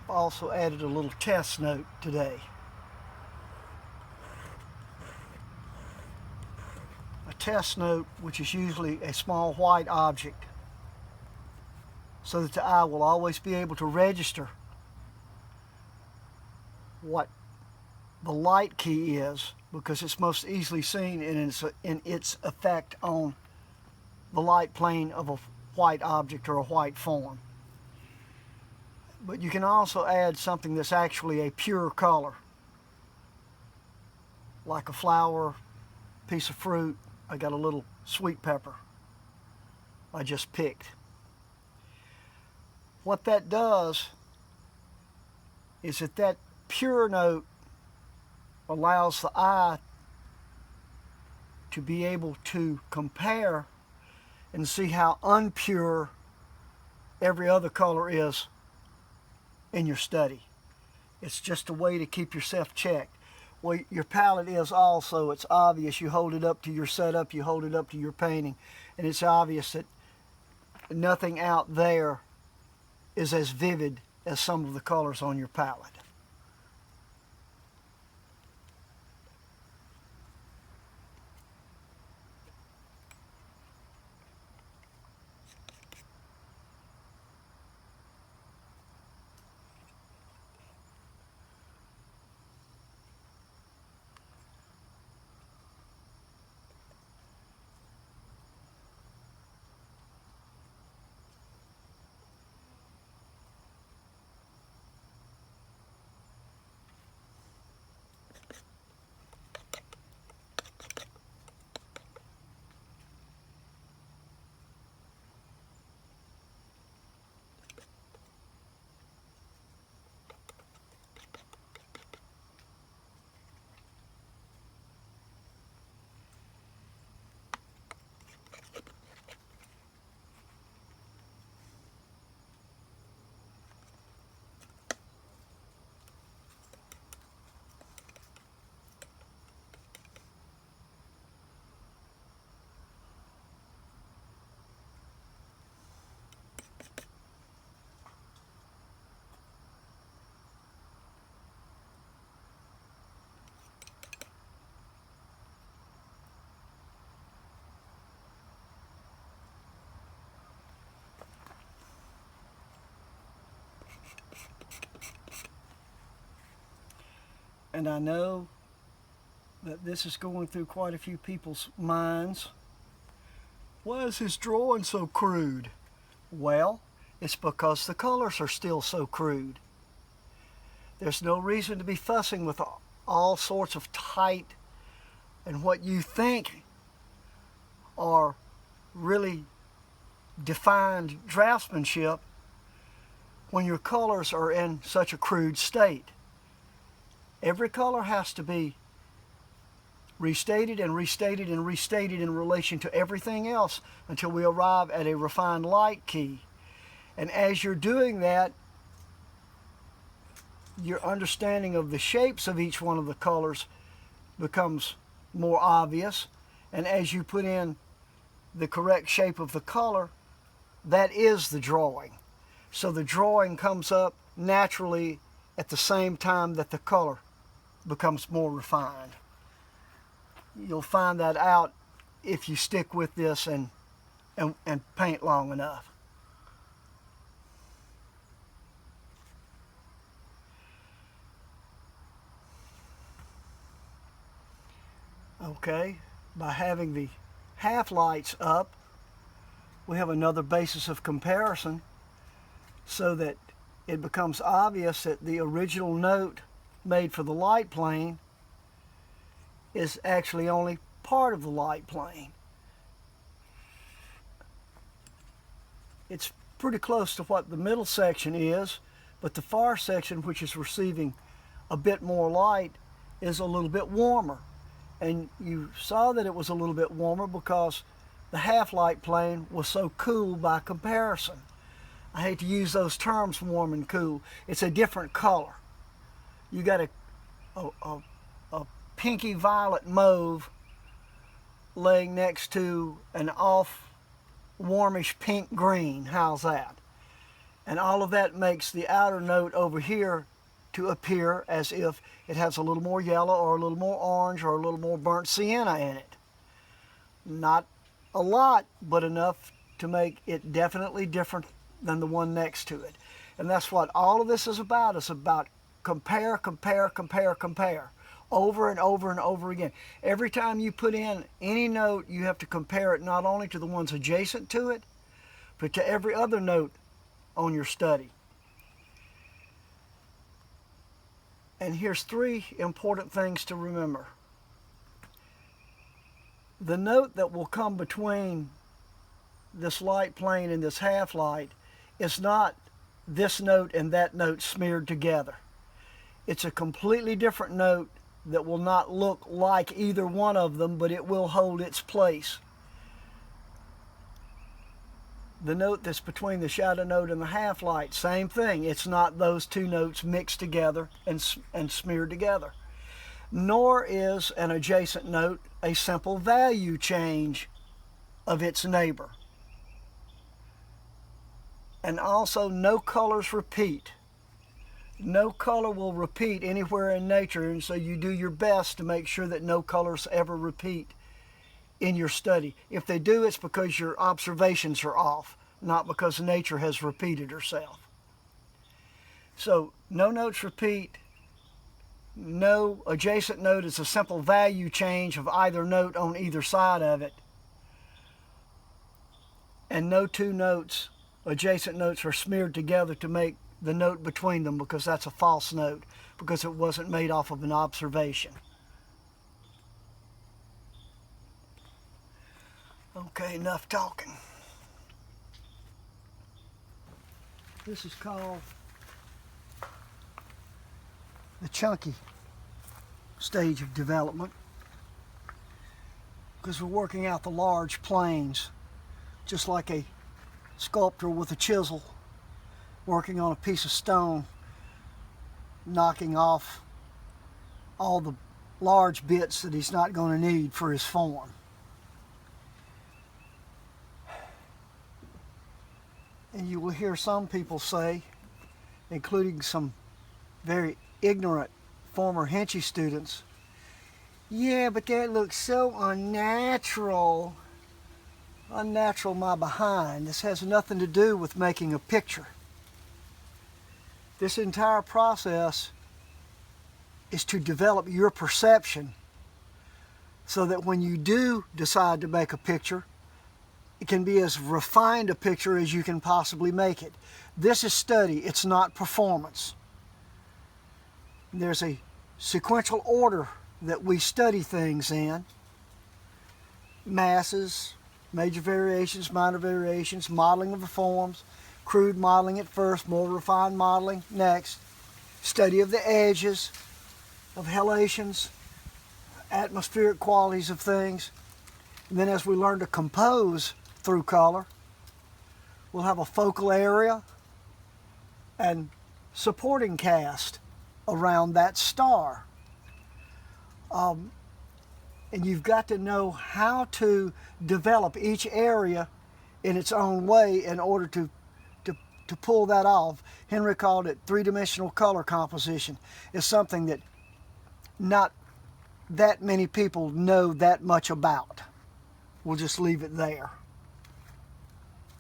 also added a little test note today. A test note, which is usually a small white object, so that the eye will always be able to register what the light key is, because it's most easily seen in its effect on the light plane of a white object or a white form. But you can also add something that's actually a pure color, like a flower, piece of fruit. I got a little sweet pepper I just picked. What that does is that pure note allows the eye to be able to compare and see how unpure every other color is in your study. It's just a way to keep yourself checked. Well, your palette is also, it's obvious. You hold it up to your setup, you hold it up to your painting, and it's obvious that nothing out there is as vivid as some of the colors on your palette. And I know that this is going through quite a few people's minds. Why is his drawing so crude? Well, it's because the colors are still so crude. There's no reason to be fussing with all sorts of tight and what you think are really defined draftsmanship when your colors are in such a crude state. Every color has to be restated and restated and restated in relation to everything else until we arrive at a refined light key. And as you're doing that, your understanding of the shapes of each one of the colors becomes more obvious. And as you put in the correct shape of the color, that is the drawing. So the drawing comes up naturally at the same time that the color becomes more refined. You'll find that out if you stick with this and paint long enough. Okay, by having the half lights up, we have another basis of comparison so that it becomes obvious that the original note made for the light plane is actually only part of the light plane. It's pretty close to what the middle section is, but the far section, which is receiving a bit more light, is a little bit warmer. And you saw that it was a little bit warmer because the half-light plane was so cool by comparison. I hate to use those terms, warm and cool. It's a different color. You got a pinky violet mauve laying next to an off warmish pink green. How's that? And all of that makes the outer note over here to appear as if it has a little more yellow or a little more orange or a little more burnt sienna in it. Not a lot, but enough to make it definitely different than the one next to it. And that's what all of this is about. It's about compare, compare, compare, compare, over and over and over again. Every time you put in any note, you have to compare it not only to the ones adjacent to it, but to every other note on your study. And here's 3 important things to remember. The note that will come between this light plane and this half light is not this note and that note smeared together. It's a completely different note that will not look like either one of them, but it will hold its place. The note that's between the shadow note and the half light, same thing. It's not those 2 notes mixed together and smeared together. Nor is an adjacent note a simple value change of its neighbor. And also, no colors repeat. No color will repeat anywhere in nature, and so you do your best to make sure that no colors ever repeat in your study. If they do, it's because your observations are off, not because nature has repeated herself. So no notes repeat. No adjacent note is a simple value change of either note on either side of it. And no 2 notes, adjacent notes, are smeared together to make the note between them, because that's a false note, because it wasn't made off of an observation. Okay, enough talking. This is called the chunky stage of development, because we're working out the large planes, just like a sculptor with a chisel working on a piece of stone, knocking off all the large bits that he's not going to need for his form. And you will hear some people say, including some very ignorant former hensche students, yeah, but that looks so unnatural. Unnatural my behind. This has nothing to do with making a picture. This entire process is to develop your perception so that when you do decide to make a picture, it can be as refined a picture as you can possibly make it. This is study, it's not performance. There's a sequential order that we study things in. Masses, major variations, minor variations, modeling of the forms, crude modeling at first, more refined modeling next, study of the edges, of halations, atmospheric qualities of things. And then as we learn to compose through color, we'll have a focal area and supporting cast around that star. And you've got to know how to develop each area in its own way in order to pull that off. Henry called it 3-dimensional color composition. It's something that not that many people know that much about. We'll just leave it there.